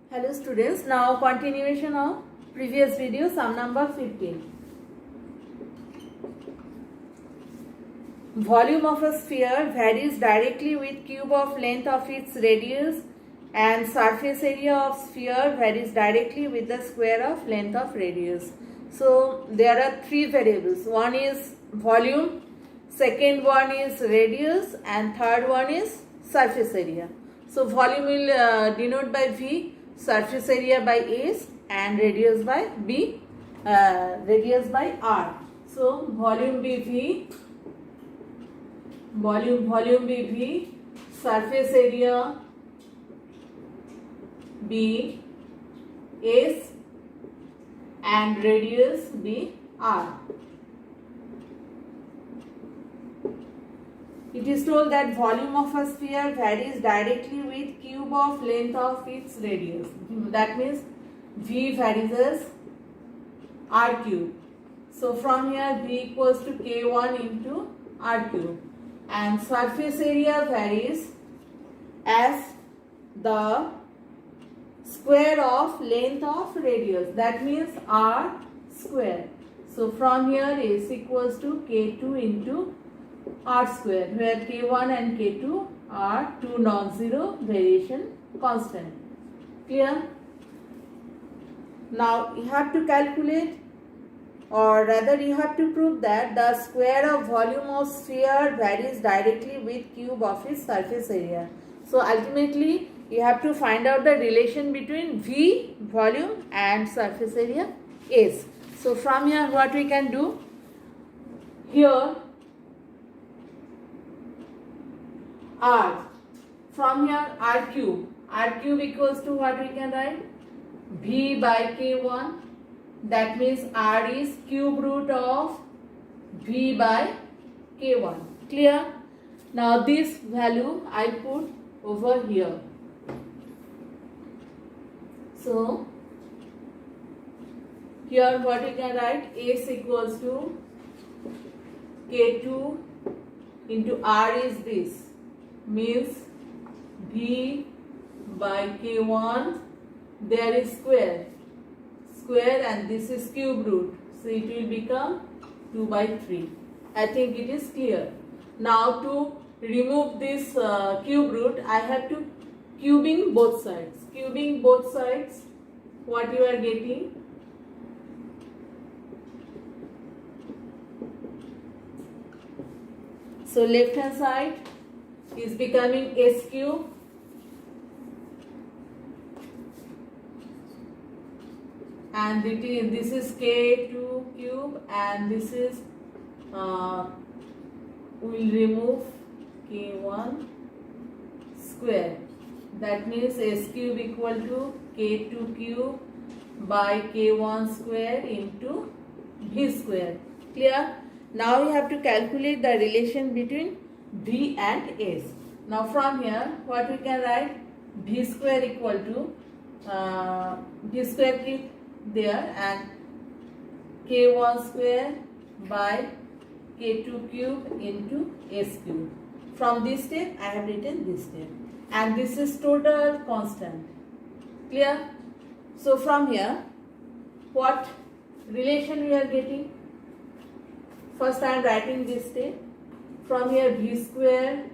Hello students, now continuation of previous video, sum number 15. Volume of a sphere varies directly with cube of length of its radius and surface area of sphere varies directly with the square of length of radius. So there are three variables. One is volume, second one is radius and third one is surface area. So volume will denote by V, surface area by S and radius by B, radius by R. So volume be V, volume be V, surface area be S and radius be R. It is told that volume of a sphere varies directly with cube of length of its radius. That means V varies as R cube. So from here V equals to K1 into R cube. And surface area varies as the square of length of radius. That means R square. So from here S equals to K2 into R square, where K1 and K2 are two non-zero variation constant. Clear? Now you have to calculate, or rather you have to prove that the square of volume of sphere varies directly with cube of its surface area. So ultimately you have to find out the relation between V, volume, and surface area S. So from here what we can do, here R, from here R cube equals to what we can write? V by K1, that means R is cube root of V by K1. Clear? Now this value I put over here. So here what we can write? S equals to K2 into R is this, means V by K1, there is square and this is cube root, so it will become 2 by 3. I think it is clear. Now to remove this cube root, I have to cubing both sides. Cubing both sides, what you are getting? So left hand side is becoming S cube and this is K2 cube and this is we will remove K1 square. That means S cube equal to K2 cube by K1 square into V square. Clear? Now we have to calculate the relation between V and S. Now from here what we can write? V square equal to V square keep there and K1 square by K2 cube into S cube. From this step I have written this step and this is total constant. Clear? So from here what relation we are getting? First I am writing this step. From here V square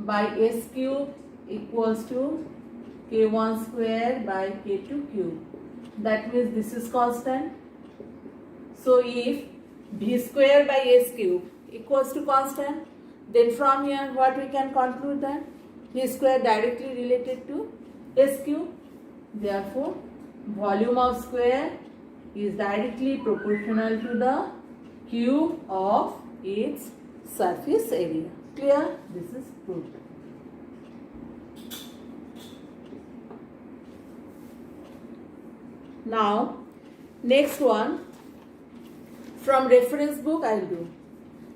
by S cube equals to K1 square by K2 cube. That means this is constant. So if V square by S cube equals to constant, then from here what we can conclude that V square directly related to S cube. Therefore volume of square is directly proportional to the cube of its surface area. Clear? This is proved. Now next one from reference book I will do.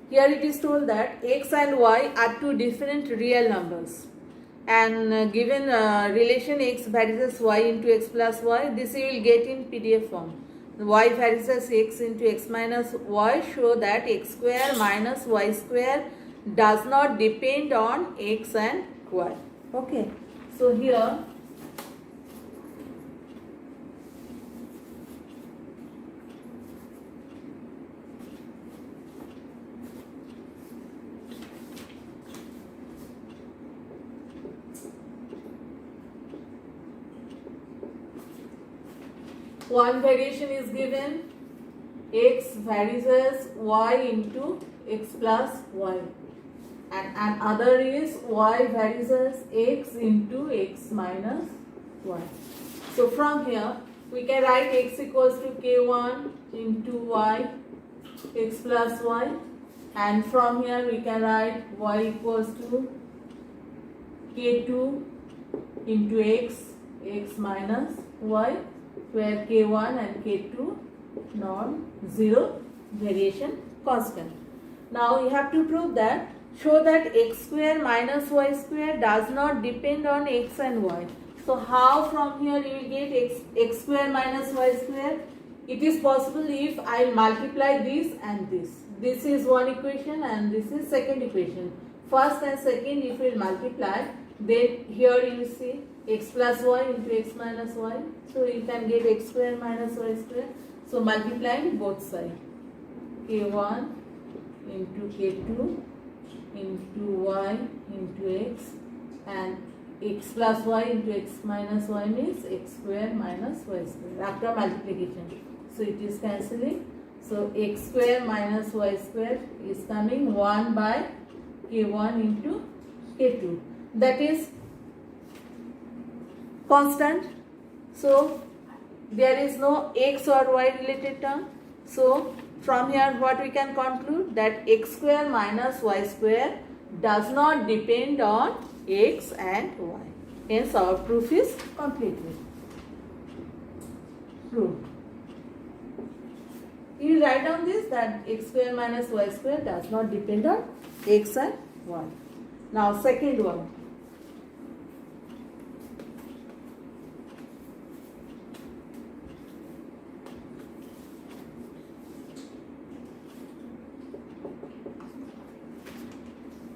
Here it is told that x and y are two different real numbers and given relation x varies as y into x plus y, this you will get in PDF form. Y varies as x into x minus y, show that x square minus y square does not depend on x and y. Okay. So here one variation is given, x varies as y into x plus y, and another is y varies as x into x minus y. So from here we can write x equals to k1 into y x plus y, and from here we can write y equals to k2 into x minus y, where k1 and k2 non-zero variation constant. Now you have to prove that, show that x square minus y square does not depend on x and y. So how from here you will get x square minus y square? It is possible if I multiply this and this. This is one equation and this is second equation. First and second if we multiply, then here you will see x plus y into x minus y. So you can get x square minus y square. So multiplying both sides. K1 into K2 into y into x, and x plus y into x minus y means x square minus y square after multiplication. So it is cancelling. So x square minus y square is coming 1 by k1 into k2. That is constant. So there is no x or y related term. So from here what we can conclude, that x square minus y square does not depend on x and y. Hence our proof is completely proved. You write down this, that x square minus y square does not depend on x and y. Now second one.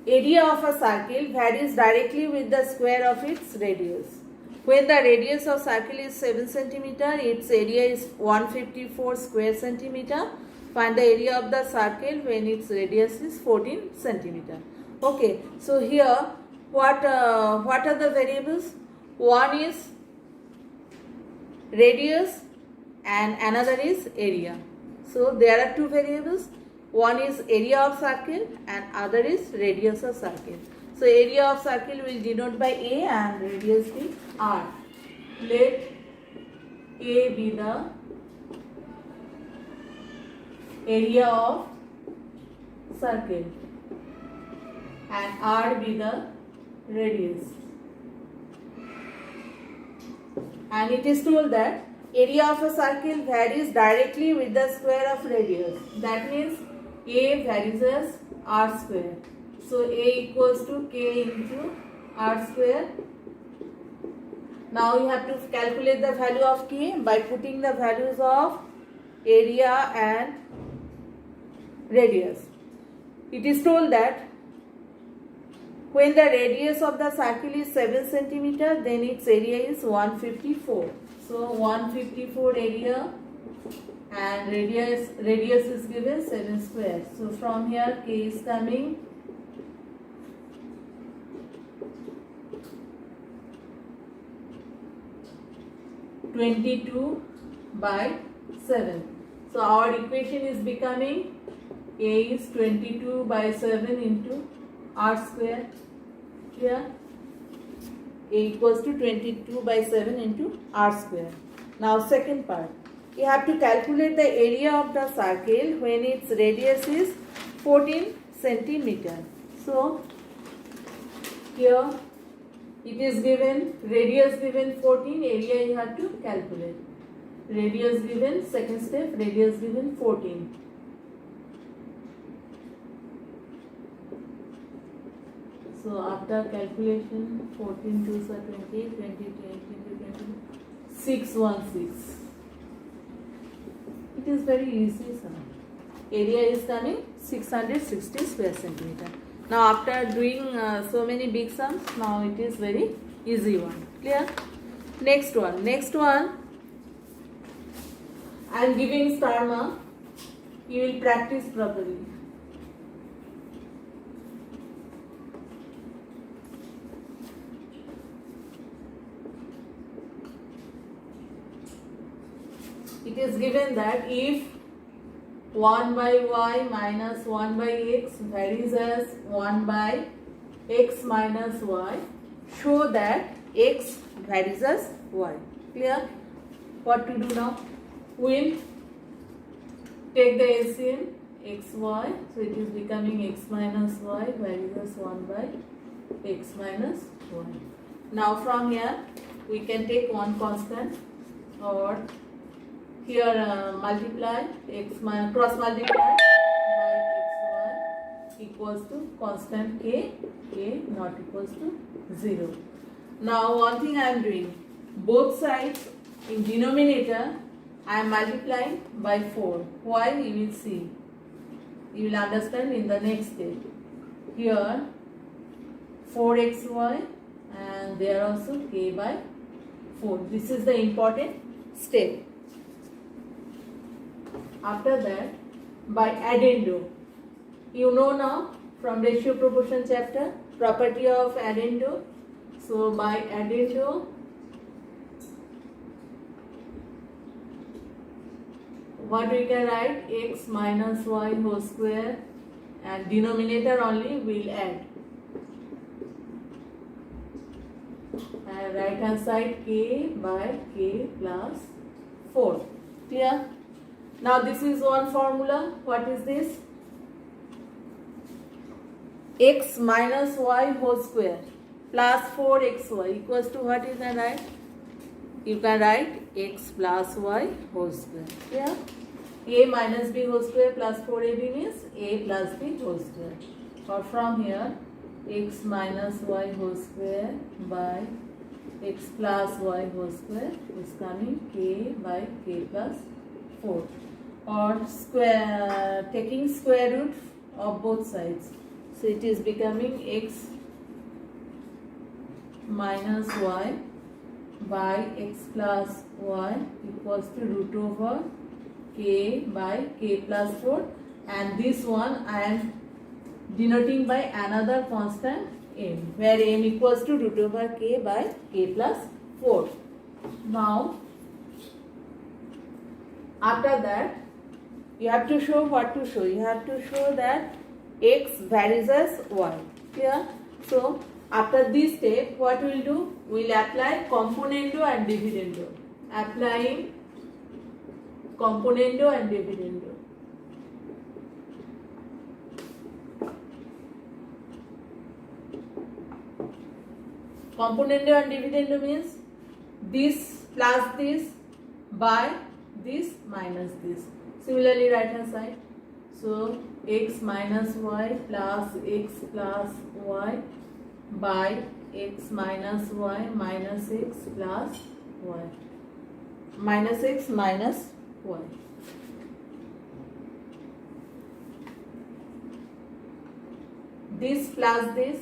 Area of a circle varies directly with the square of its radius. When the radius of circle is 7 cm, its area is 154 square centimeter. Find the area of the circle when its radius is 14 cm. Okay, so here what are the variables? One is radius and another is area. So there are two variables. One is area of circle and other is radius of circle. So area of circle will denote by A and radius be R. Let A be the area of circle and R be the radius. And it is told that area of a circle varies directly with the square of radius. That means A varies as R square. So A equals to K into R square. Now you have to calculate the value of K by putting the values of area and radius. It is told that when the radius of the circle is 7 cm, then its area is 154. So 154 area and radius is given 7 square. So from here K is coming 22 by 7. So our equation is becoming A is 22 by 7 into R square. Here A equals to 22 by 7 into R square. Now second part. You have to calculate the area of the circle when its radius is 14 centimeter. So here it is given, radius given 14, area you have to calculate. Radius given, second step, radius given 14. So after calculation, 14 2s are 20, 20, 20, 616. It is very easy, sir. Area is coming 660 square centimeter. Now after doing so many big sums, now it is very easy one. Clear? Next one. Next one, I am giving star mark. You will practice properly. it is given that if 1 by y minus 1 by x varies as 1 by x minus y, show that x varies as y. Clear? What to do now? We'll take the LCM xy, so it is becoming x minus y varies as 1 by x minus y. Now from here we can take one constant, or here multiply x minus cross multiply by xy equals to constant k not equals to 0. Now one thing I am doing, both sides in denominator I am multiplying by 4. Why? You will see. You will understand in the next step. Here 4xy and there also k by 4. This is the important step. After that, by addendo, you know now from ratio proportion chapter, property of addendo. So by addendo, what we can write, x minus y whole square, and denominator only will add, and right hand side k by k plus 4. Clear? Now this is one formula. What is this? X minus y whole square plus 4xy equals to what you can write? You can write x plus y whole square. Yeah? A minus b whole square plus 4ab means a plus b whole square. Or from here, x minus y whole square by x plus y whole square is coming k by k plus 4. Or square, taking square root of both sides. So it is becoming x minus y by x plus y equals to root over k by k plus 4, and this one I am denoting by another constant m, where m equals to root over k by k plus 4. Now after that you have to show what to show. You have to show that x varies as y. Clear? So after this step, what we will do? We will apply componendo and dividendo. Applying componendo and dividendo. Componendo and dividendo means this plus this by this minus this. Similarly, right hand side. So x minus y plus x plus y by x minus y minus x plus y. Minus x minus y. This plus this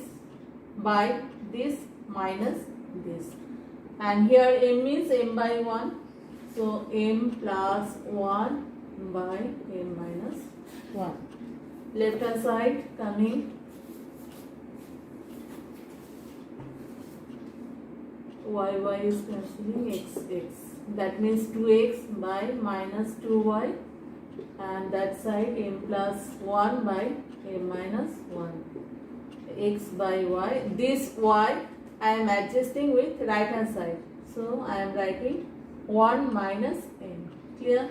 by this minus this. And here m means m by 1. So m plus 1 by m minus 1. Left hand side coming y is cancelling x. That means 2x by minus 2y, and that side m plus 1 by m minus 1. X by y. This y I am adjusting with right hand side. So I am writing 1 minus m. Clear?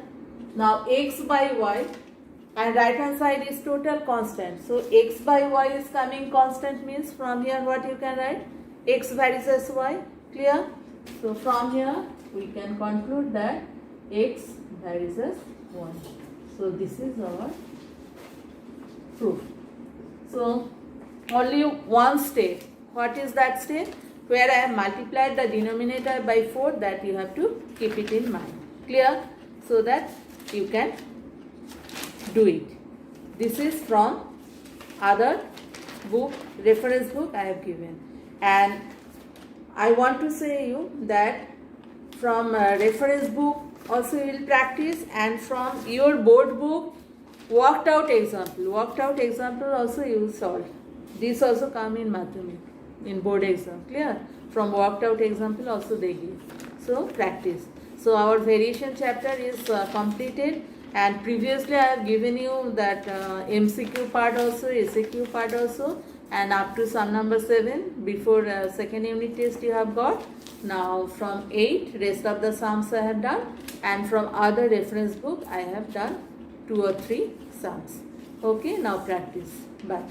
Now x by y, and right hand side is total constant. So x by y is coming constant, means from here what you can write? X varies as y. Clear? So from here we can conclude that x varies as 1. So this is our proof. So only one step. What is that step? Where I have multiplied the denominator by 4, that you have to keep it in mind. Clear? So that you can do it. This is from other book, reference book I have given. And I want to say you that from reference book also you will practice, and from your board book worked out example also you will solve. This also come in Madhyamik, in board exam. Clear? From worked out example also they give. So practice. So So our variation chapter is completed, and previously I have given you that MCQ part also, SAQ part also, and up to sum number 7 before second unit test you have got. Now from 8 rest of the sums I have done, and from other reference book I have done 2 or 3 sums. Okay, now practice. Bye.